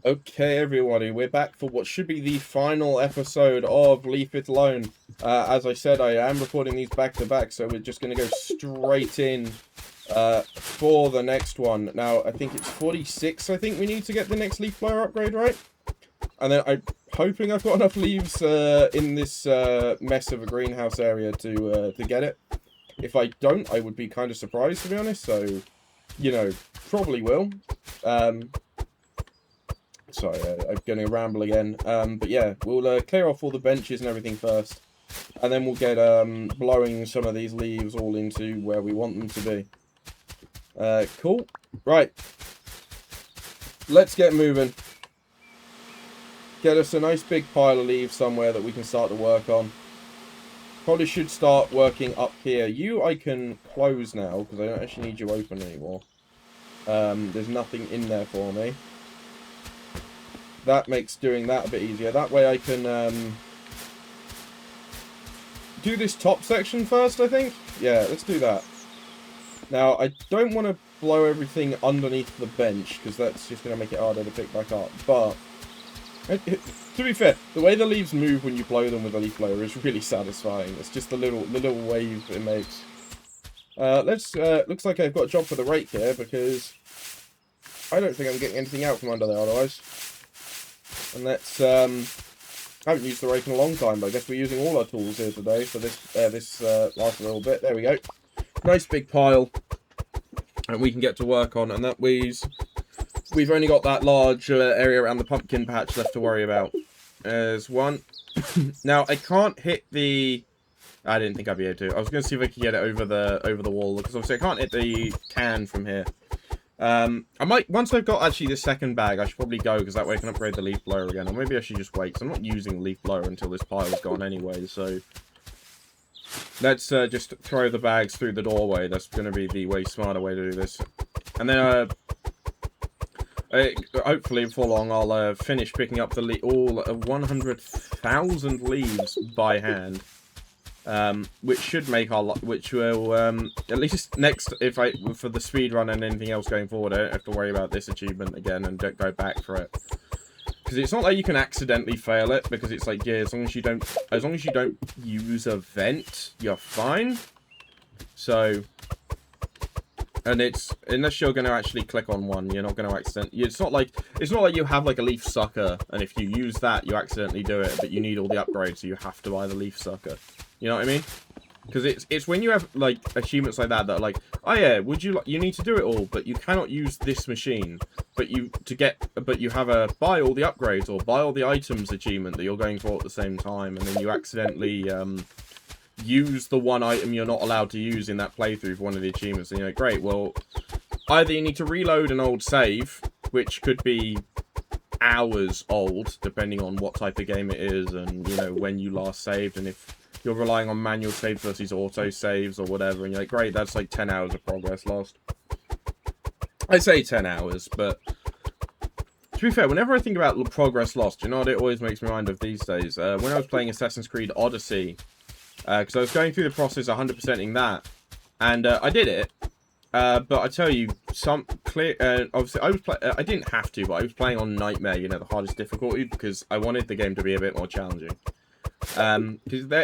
Okay, everybody, we're back for what should be the final episode of Leave It Alone. As I said, I am recording these back to back, so we're just going to go straight in for the next one. Now, I think it's 46, I think we need to get the next leaf blower upgrade, right? And then I'm hoping I've got enough leaves in this mess of a greenhouse area to get it. If I don't, I would be kind of surprised, to be honest, so, you know, probably will. Sorry, I'm going to ramble again. But yeah, we'll clear off all the benches and everything first. And then we'll get blowing some of these leaves all into where we want them to be. Cool. Right. Let's get moving. Get us a nice big pile of leaves somewhere that we can start to work on. Probably should start working up here. You I can close now, because I don't actually need you open anymore. There's nothing in there for me. That makes doing that a bit easier. That way I can do this top section first, I think. Yeah, let's do that. Now, I don't want to blow everything underneath the bench, because that's just going to make it harder to pick back up. But, to be fair, the way the leaves move when you blow them with a leaf blower is really satisfying. It's just the little wave it makes. Looks like I've got a job for the rake here, because I don't think I'm getting anything out from under there otherwise. And let's, I haven't used the rake in a long time, but I guess we're using all our tools here today for this last little bit. There we go. Nice big pile. And we can get to work on, and that we've only got that large area around the pumpkin patch left to worry about. There's one. Now, I can't hit the... I didn't think I'd be able to. I was going to see if I could get it over the wall, because obviously I can't hit the can from here. I might, once I've got actually the second bag, I should probably go, because that way I can upgrade the leaf blower again. Or maybe I should just wait, because I'm not using the leaf blower until this pile is gone anyway, so... Let's just throw the bags through the doorway. That's going to be the way smarter way to do this. And then, hopefully before long, I'll finish picking up the all 100,000 leaves by hand. Which should make our which will at least next for the speed run and anything else going forward, I don't have to worry about this achievement again and don't go back for it, because it's not like you can accidentally fail it, because it's like, yeah, as long as you don't use a vent, you're fine. So, and it's unless you're going to actually click on one, you're not going to accidentally. It's not like you have like a leaf sucker, and if you use that, you accidentally do it, but you need all the upgrades, so you have to buy the leaf sucker. You know what I mean? Because it's when you have like achievements like that are like, oh yeah, you need to do it all, but you cannot use this machine. But you have a buy all the upgrades or buy all the items achievement that you're going for at the same time, and then you accidentally use the one item you're not allowed to use in that playthrough for one of the achievements, and you're like, great, well, either you need to reload an old save, which could be hours old, depending on what type of game it is, and you know when you last saved, and if you're relying on manual saves versus auto saves or whatever, and you're like, great, that's like 10 hours of progress lost. I say 10 hours, but to be fair, whenever I think about progress lost, you know what it always makes me mind of these days? When I was playing Assassin's Creed Odyssey, because I was going through the process 100%ing that, and I did it, but I tell you, obviously I didn't have to, but I was playing on Nightmare, you know, the hardest difficulty, because I wanted the game to be a bit more challenging. Because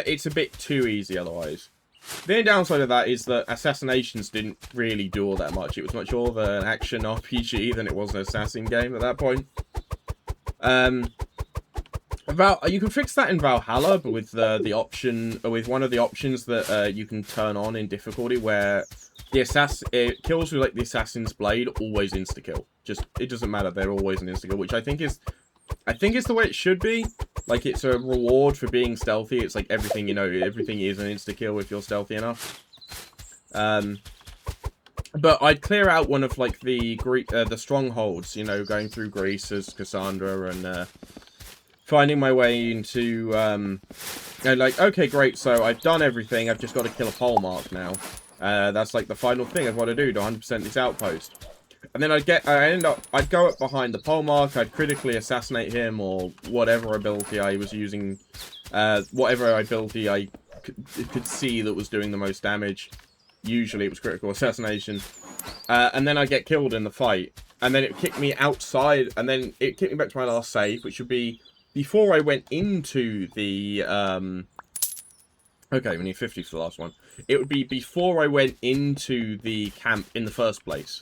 it's a bit too easy otherwise. The only downside of that is that Assassinations didn't really do all that much. It was much more of an action RPG than it was an assassin game at that point. You can fix that in Valhalla, but with the option, with one of the options that you can turn on in difficulty, where it kills with like the Assassin's Blade, always insta kill. Just it doesn't matter; they're always an insta kill, which I think is the way it should be. Like, it's a reward for being stealthy. It's like everything, you know, everything is an insta-kill if you're stealthy enough. But I'd clear out one of, like, the strongholds, you know, going through Greece as Cassandra and finding my way into, like, okay, great, so I've done everything. I've just got to kill a pole mark now. That's, like, the final thing I've got to do to 100% this outpost. And then I'd go up behind the pole mark, I'd critically assassinate him, or whatever ability I was using, whatever ability I could see that was doing the most damage. Usually it was critical assassination. And then I'd get killed in the fight. and then it kicked me outside, and then it kicked me back to my last save, which would be before I went into the, okay, we need 50 for the last one. It would be before I went into the camp in the first place.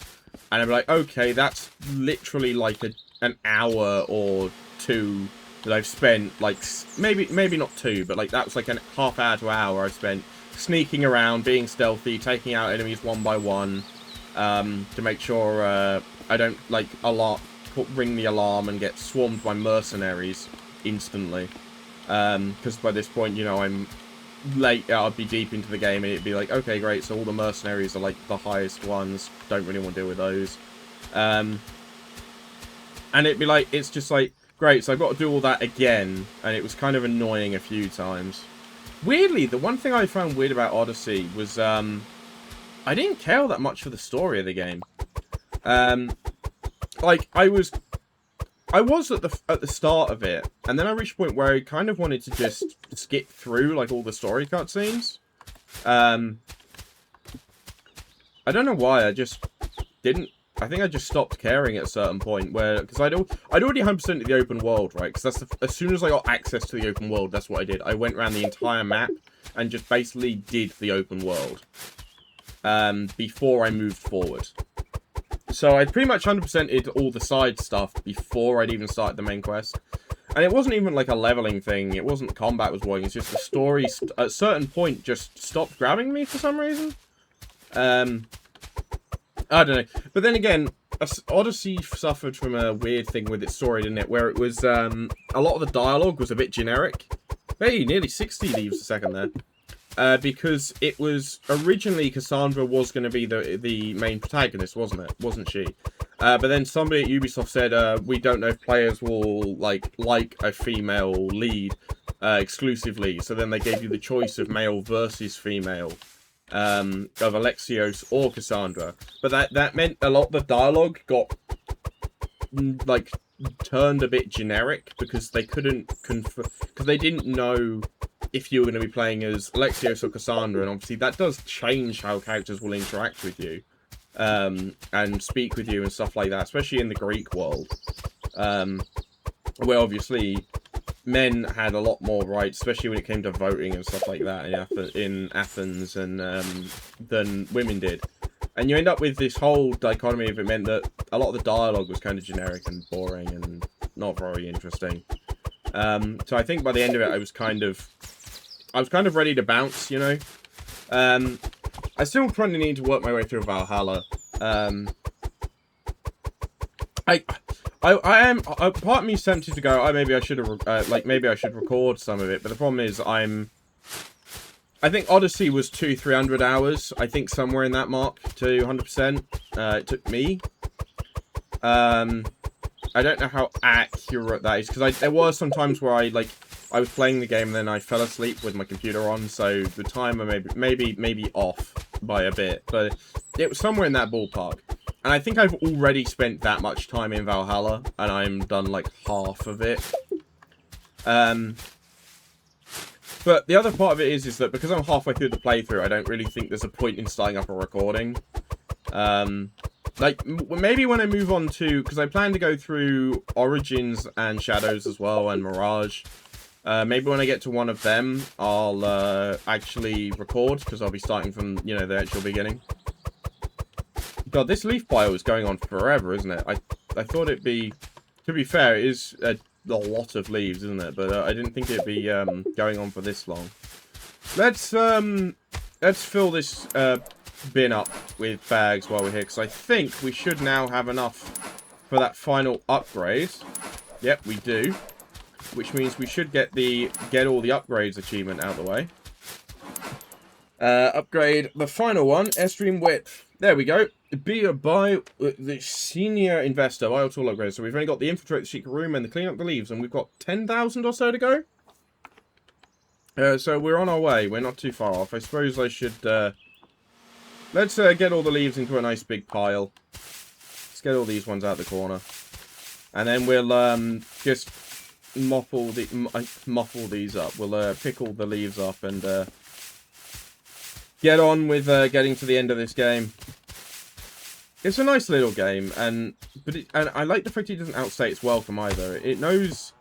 And I'd be like, okay, that's literally like an hour or two that I've spent, like, maybe not two, but like that was like a half hour to hour I spent sneaking around, being stealthy, taking out enemies one by one, to make sure I don't, like, ring the alarm and get swarmed by mercenaries instantly. Because by this point, you know, I'm late, I'd be deep into the game, and it'd be like, okay, great, so all the mercenaries are, like, the highest ones, don't really want to deal with those. And it'd be like, it's just like, great, so I've got to do all that again, and it was kind of annoying a few times. Weirdly, the one thing I found weird about Odyssey was, I didn't care all that much for the story of the game. Like, I was at the start of it, and then I reached a point where I kind of wanted to just skip through, like, all the story cutscenes. I don't know why, I just didn't. I think I just stopped caring at a certain point, where, because I'd already 100%ed the open world, right? Because that's as soon as I got access to the open world, that's what I did. I went around the entire map and just basically did the open world before I moved forward. So I pretty much 100%ed all the side stuff before I'd even started the main quest. And it wasn't even like a leveling thing. It wasn't combat was working. It's just the story at a certain point just stopped grabbing me for some reason. I don't know. But then again, Odyssey suffered from a weird thing with its story, didn't it? Where it was, a lot of the dialogue was a bit generic. Hey, nearly 60 leaves a second there. Because it was, originally Cassandra was going to be the main protagonist, wasn't it? Wasn't she? But then somebody at Ubisoft said, we don't know if players will, like a female lead exclusively. So then they gave you the choice of male versus female. Of Alexios or Cassandra, but that meant a lot of the dialogue got like turned a bit generic because they couldn't because they didn't know if you were going to be playing as Alexios or Cassandra, and obviously that does change how characters will interact with you and speak with you and stuff like that, especially in the Greek world, where obviously men had a lot more rights, especially when it came to voting and stuff like that in Athens, and than women did. And you end up with this whole dichotomy of it meant that a lot of the dialogue was kind of generic and boring and not very interesting. So I think by the end of it, I was kind of ready to bounce, you know. I still kind of need to work my way through Valhalla. I am, part of me is tempted to go, maybe I should have, maybe I should record some of it, but the problem is I think Odyssey was 200-300 hours, I think somewhere in that mark, to 100%, it took me. I don't know how accurate that is, because there were some times where I was playing the game and then I fell asleep with my computer on, so the timer maybe off by a bit, but it was somewhere in that ballpark. And I think I've already spent that much time in Valhalla, and I'm done like half of it. But the other part of it is that because I'm halfway through the playthrough, I don't really think there's a point in starting up a recording. Like, maybe when I move on to, because I plan to go through Origins and Shadows as well, and Mirage. Maybe when I get to one of them, I'll actually record, because I'll be starting from, you know, the actual beginning. God, this leaf bio is going on forever, isn't it? I thought it'd be, to be fair, it is a lot of leaves, isn't it? But I didn't think it'd be going on for this long. Let's fill this bin up with bags while we're here, because I think we should now have enough for that final upgrade. Yep, we do. Which means we should get all the upgrades achievement out of the way. Upgrade the final one, Airstream Width. There we go. Buy the senior investor. Buy all tool upgrades. So we've only got the infiltrate the secret room and the clean up the leaves, and we've got 10,000 or so to go. So we're on our way. We're not too far off. I suppose I should. Let's get all the leaves into a nice big pile. Let's get all these ones out the corner, and then we'll just muffle these up. We'll pick all the leaves up and get on with getting to the end of this game. It's a nice little game, and I like the fact it doesn't outstay its welcome either. It knows,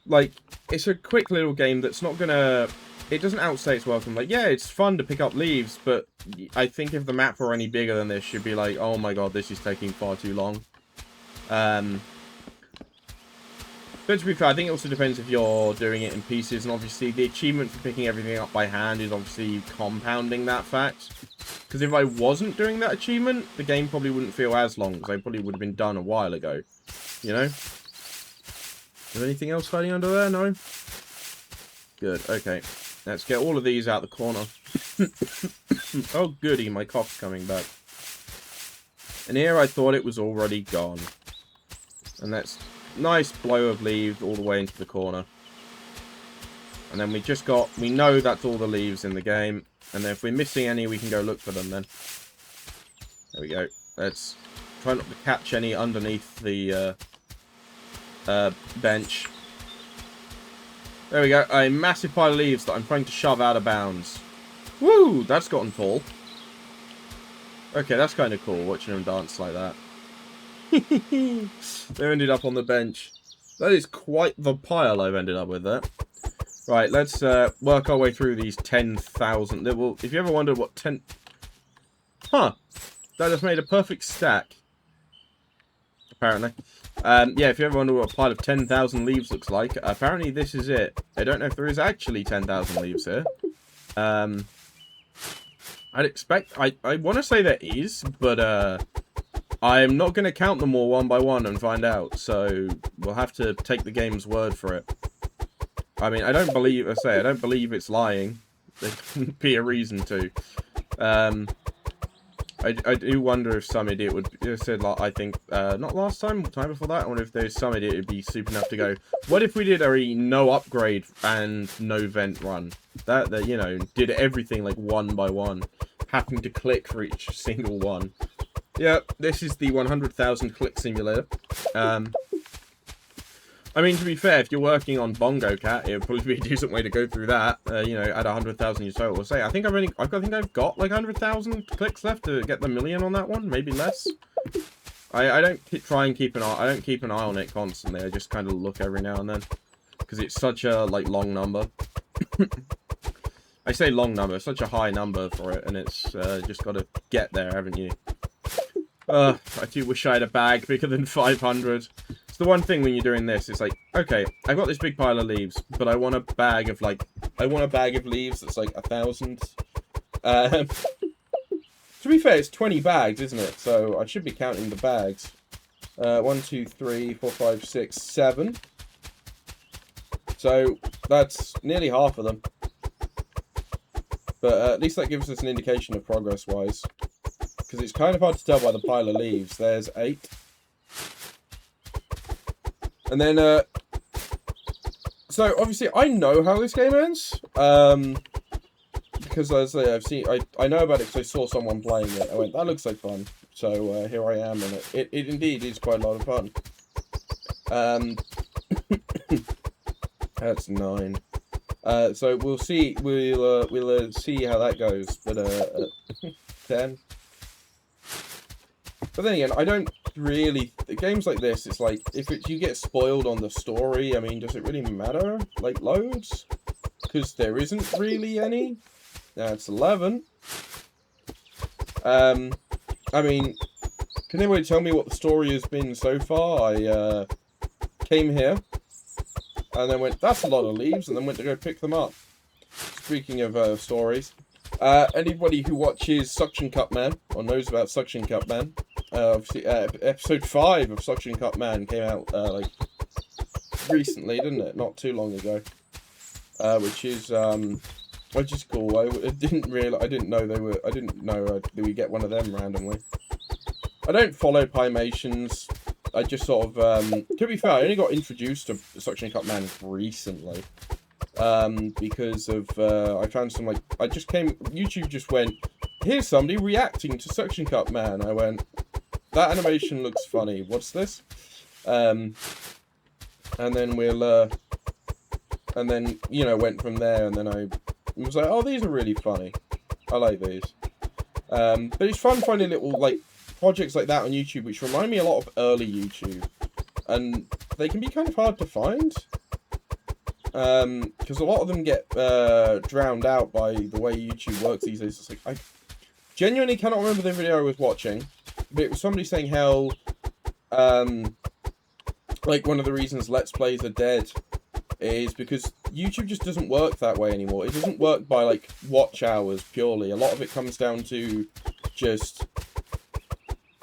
like, it's a quick little game that's not gonna... It doesn't outstay its welcome. Like, yeah, it's fun to pick up leaves, but I think if the map were any bigger than this, you'd be like, oh my god, this is taking far too long. But to be fair, I think it also depends if you're doing it in pieces, and obviously the achievement for picking everything up by hand is obviously compounding that fact. Because if I wasn't doing that achievement, the game probably wouldn't feel as long, because I probably would have been done a while ago. You know? Is there anything else hiding under there? No? Good, okay. Let's get all of these out the corner. Oh goody, my cought's coming back. And here I thought it was already gone. And that's... Nice blow of leaves all the way into the corner. And then we know that's all the leaves in the game. And then if we're missing any, we can go look for them then. There we go. Let's try not to catch any underneath the bench. There we go. A massive pile of leaves that I'm trying to shove out of bounds. Woo! That's gotten tall. Okay, that's kind of cool, watching them dance like that. They ended up on the bench. That is quite the pile I've ended up with there. Right, let's work our way through these 10,000. Well, if you ever wondered what 10... Huh. That just made a perfect stack. Apparently. Yeah, if you ever wonder what a pile of 10,000 leaves looks like, apparently this is it. I don't know if there is actually 10,000 leaves here. I'd expect... I want to say there is, but... I'm not going to count them all one by one and find out, so we'll have to take the game's word for it. I mean, I don't believe it's lying. There couldn't be a reason to. I do wonder if some idiot would have said, like, I think, not last time, time before that, I wonder if there's some idiot who'd be stupid enough to go, what if we did a no upgrade and no vent run? That you know, did everything, like, one by one, having to click for each single one. Yep, this is the 100,000 click simulator. I mean, to be fair, if you're working on Bongo Cat, it would probably be a decent way to go through that. You know, add 100,000 your total. Say, I think I've got like 100,000 clicks left to get the million on that one, maybe less. I don't try and keep an eye. I don't keep an eye on it constantly. I just kind of look every now and then because it's such a like long number. I say long number, such a high number for it, and it's just got to get there, haven't you? I do wish I had a bag bigger than 500. It's the one thing when you're doing this, it's like, okay, I've got this big pile of leaves, but I want a bag of, like, leaves that's, like, 1,000. To be fair, it's 20 bags, isn't it? So I should be counting the bags. 1, 2, 3, 4, 5, 6, 7. So that's nearly half of them. But at least that gives us an indication of progress-wise. Because it's kind of hard to tell by the pile of leaves. There's 8. And then, so obviously I know how this game ends. Because as I say, I know about it because I saw someone playing it. I went, that looks like fun. So here I am, and it indeed is quite a lot of fun. That's 9. So we'll see. We'll see how that goes. But 10. But then again, I don't really... Games like this, it's like, if you get spoiled on the story, I mean, does it really matter? Like, loads? Because there isn't really any. That's 11. I mean, can anybody tell me what the story has been so far? I came here, and then went, that's a lot of leaves, and then went to go pick them up. Speaking of stories, anybody who watches Suction Cup Man, or knows about Suction Cup Man, obviously, episode 5 of Suction Cup Man came out, like, recently, didn't it? Not too long ago. Which is cool. I didn't know that we get one of them randomly. I don't follow Pymations. I just sort of, to be fair, I only got introduced to Suction Cup Man recently. Because of, I found some, like, YouTube just went, here's somebody reacting to Suction Cup Man. I went, that animation looks funny. What's this? And then and then, you know, went from there, and then I was like, oh, these are really funny. I like these. But it's fun finding little, like, projects like that on YouTube, which remind me a lot of early YouTube, and they can be kind of hard to find. Because a lot of them get drowned out by the way YouTube works these days. It's like, I genuinely cannot remember the video I was watching, but it was somebody saying how, like, one of the reasons Let's Plays are dead is because YouTube just doesn't work that way anymore. It doesn't work by, like, watch hours purely. A lot of it comes down to just,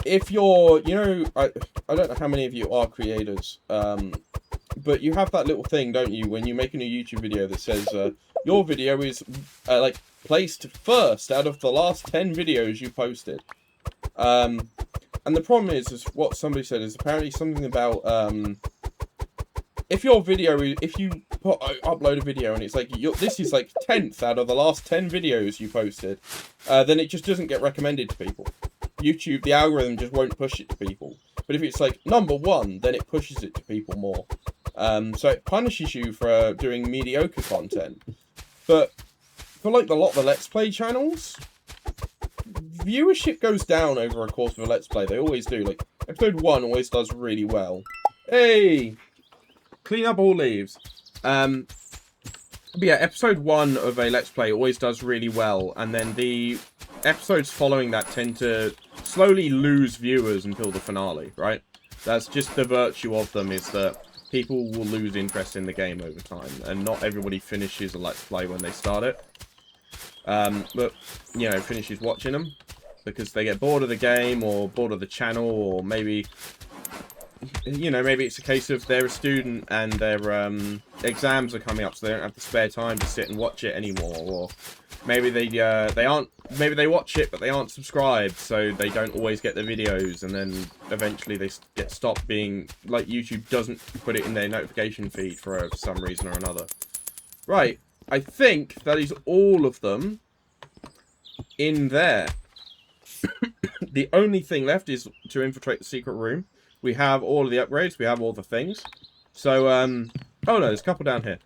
if you're, you know, I don't know how many of you are creators, but you have that little thing, don't you, when you make a new YouTube video that says, your video is, like, placed first out of the last 10 videos you posted. And the problem is what somebody said is apparently something about, if your video, if you upload a video and it's like, this is like 10th out of the last 10 videos you posted, then it just doesn't get recommended to people. YouTube, the algorithm just won't push it to people. But if it's like number 1, then it pushes it to people more. So it punishes you for doing mediocre content. But for like a lot of the Let's Play channels, viewership goes down over a course of a Let's Play. They always do. Like, episode 1 always does really well. Hey! Clean up all leaves. But yeah, episode 1 of a Let's Play always does really well. And then the episodes following that tend to slowly lose viewers until the finale, right? That's just the virtue of them, is that people will lose interest in the game over time, and not everybody finishes a Let's Play when they start it. But, you know, finishes watching them, because they get bored of the game, or bored of the channel, or maybe, you know, maybe it's a case of they're a student, and their, exams are coming up, so they don't have the spare time to sit and watch it anymore, or maybe they aren't, maybe they watch it, but they aren't subscribed, so they don't always get the videos, and then eventually they get stopped being, like, YouTube doesn't put it in their notification feed for some reason or another. Right, I think that is all of them in there. The only thing left is to infiltrate the secret room. We have all of the upgrades, we have all the things. So, oh no, there's a couple down here.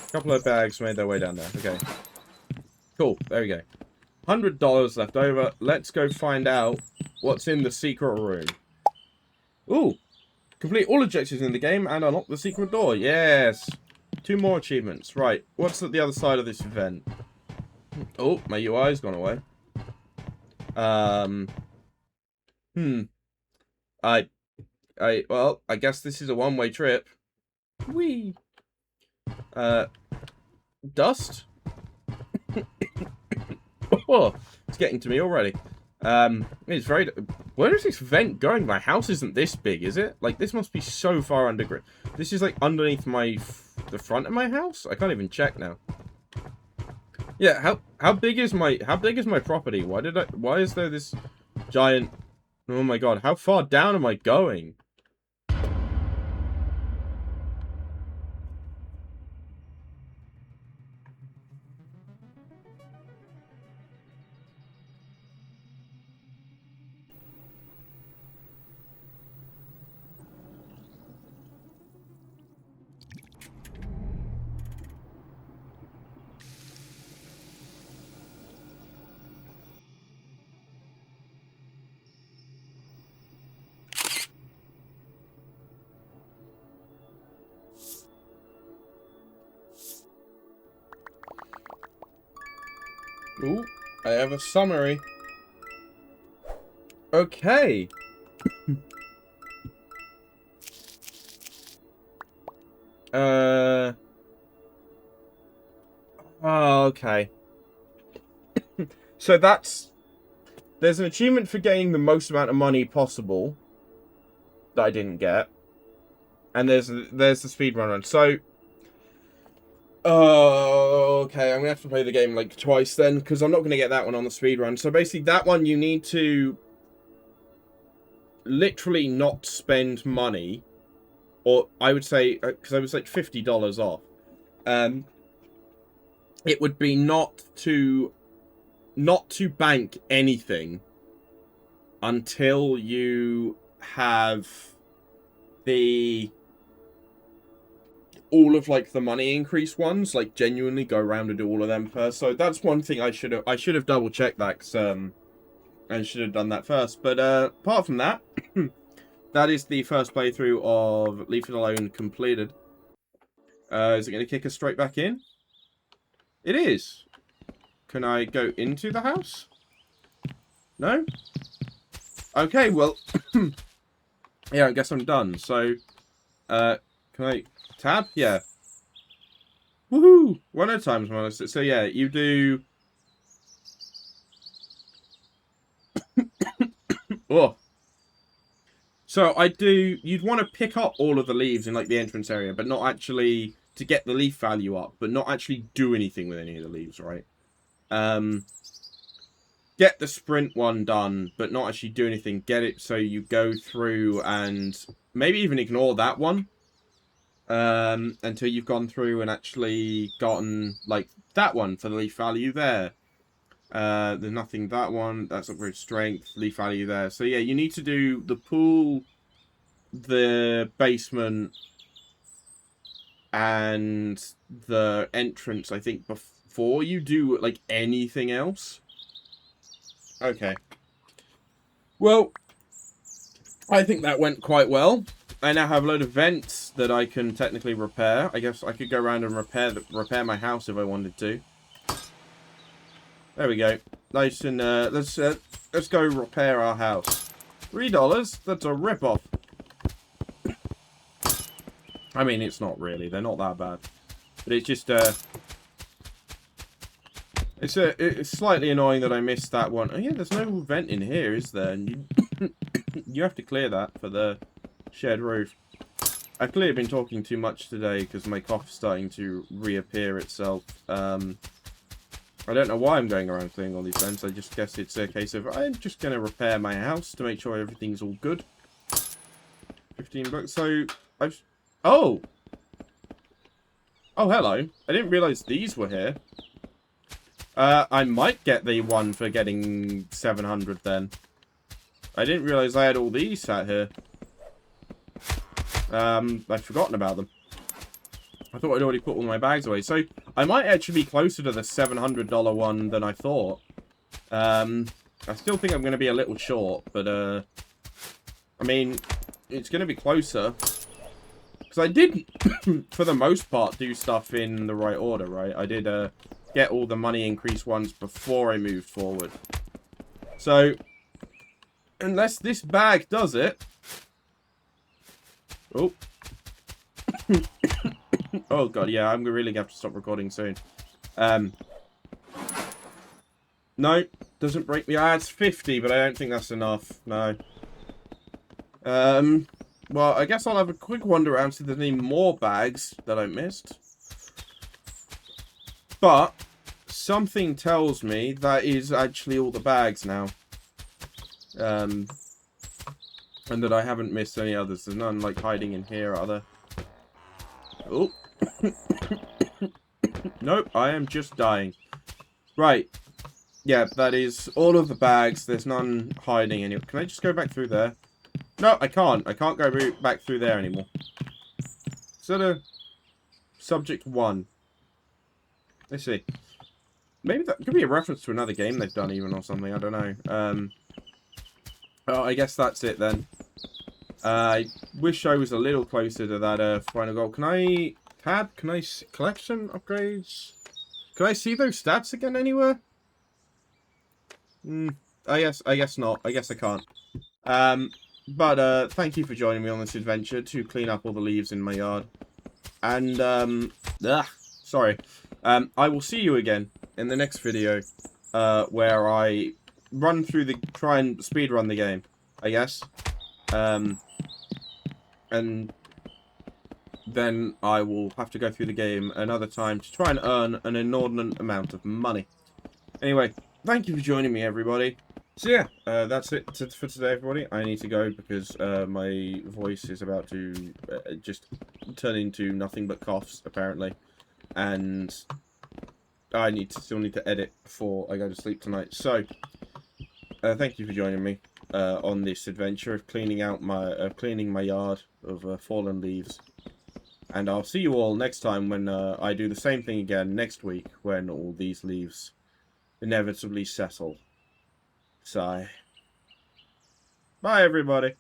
A couple of bags made their way down there, okay. Cool, there we go. $100 left over. Let's go find out what's in the secret room. Ooh! Complete all objectives in the game and unlock the secret door. Yes! 2 more achievements. Right, what's at the other side of this event? Oh, my UI's gone away. Well, I guess this is a one-way trip. Whee! Dust? Oh, it's getting to me already. It's very... Where is this vent going? My house isn't this big, is it? Like, this must be so far underground. This is, like, underneath the front of my house? I can't even check now. Yeah, how big is my property? Why is there this giant... Oh my god, how far down am I going? Ooh, I have a summary. Okay. Oh, okay. So there's an achievement for getting the most amount of money possible that I didn't get. And there's the speedrun run. So, okay, I'm gonna have to play the game like twice then, because I'm not gonna get that one on the speedrun. So basically, that one you need to literally not spend money, or I would say, because I was like $50 off. It would be not to bank anything until you have all of like the money increase ones, like genuinely go around and do all of them first. So that's one thing I should have double checked that, 'cause, And should have done that first. But apart from that, that is the first playthrough of Leave It Alone completed. Is it going to kick us straight back in? It is. Can I go into the house? No? Okay, well... yeah, I guess I'm done. So, can I... Tab? Yeah. Woohoo! 100 times more. So yeah, you do... oh. So I do... You'd want to pick up all of the leaves in like the entrance area, but not actually... To get the leaf value up, but not actually do anything with any of the leaves, right? Get the sprint one done, but not actually do anything. Get it so you go through and maybe even ignore that one. Until you've gone through and actually gotten, like, that one for the leaf value there. There's nothing that one. That's upgrade strength, leaf value there. So yeah, you need to do the pool, the basement, and the entrance, I think, before you do, like, anything else. Okay. Well, I think that went quite well. I now have a load of vents that I can technically repair. I guess I could go around and repair my house if I wanted to. There we go. Nice and let's go repair our house. $3? That's a rip-off. I mean, it's not really. They're not that bad. But it's just it's slightly annoying that I missed that one. Oh yeah, there's no vent in here, is there? And you have to clear that for the shared roof. I've clearly been talking too much today because my cough's starting to reappear itself. I don't know why I'm going around clearing all these vents. I just guess it's a case of I'm just going to repair my house to make sure everything's all good. 15 bucks. So I've... Oh! Oh, hello. I didn't realise these were here. I might get the one for getting 700 then. I didn't realise I had all these sat here. I'd forgotten about them. I thought I'd already put all my bags away. So, I might actually be closer to the $700 one than I thought. I still think I'm going to be a little short, but, I mean, it's going to be closer. Because I did, for the most part, do stuff in the right order, right? I did, get all the money increase ones before I moved forward. So, unless this bag does it... Oh. Oh god, yeah, I'm really gonna have to stop recording soon. No, doesn't break me. It's 50, but I don't think that's enough. No. Well, I guess I'll have a quick wander around, see if there's any more bags that I missed. But something tells me that is actually all the bags now. And that I haven't missed any others. There's none, like, hiding in here, are there? Oh. Nope, I am just dying. Right. Yeah, that is all of the bags. There's none hiding anywhere. Can I just go back through there? No, I can't. I can't go back through there anymore. Is that a... Subject 1? Let's see. Maybe that could be a reference to another game they've done even or something. I don't know. Oh, I guess that's it then. I wish I was a little closer to that final goal. Can I... Tab? Can I... Collection upgrades? Can I see those stats again anywhere? I guess not. I guess I can't. But thank you for joining me on this adventure to clean up all the leaves in my yard. And, sorry. I will see you again in the next video, where I try and speedrun the game, I guess. And then I will have to go through the game another time to try and earn an inordinate amount of money. Anyway, thank you for joining me, everybody. So yeah, that's it for today, everybody. I need to go because my voice is about to just turn into nothing but coughs, apparently. And I still need to edit before I go to sleep tonight. So, thank you for joining me on this adventure of cleaning my yard of fallen leaves. And I'll see you all next time when I do the same thing again next week when all these leaves inevitably settle. So, bye everybody.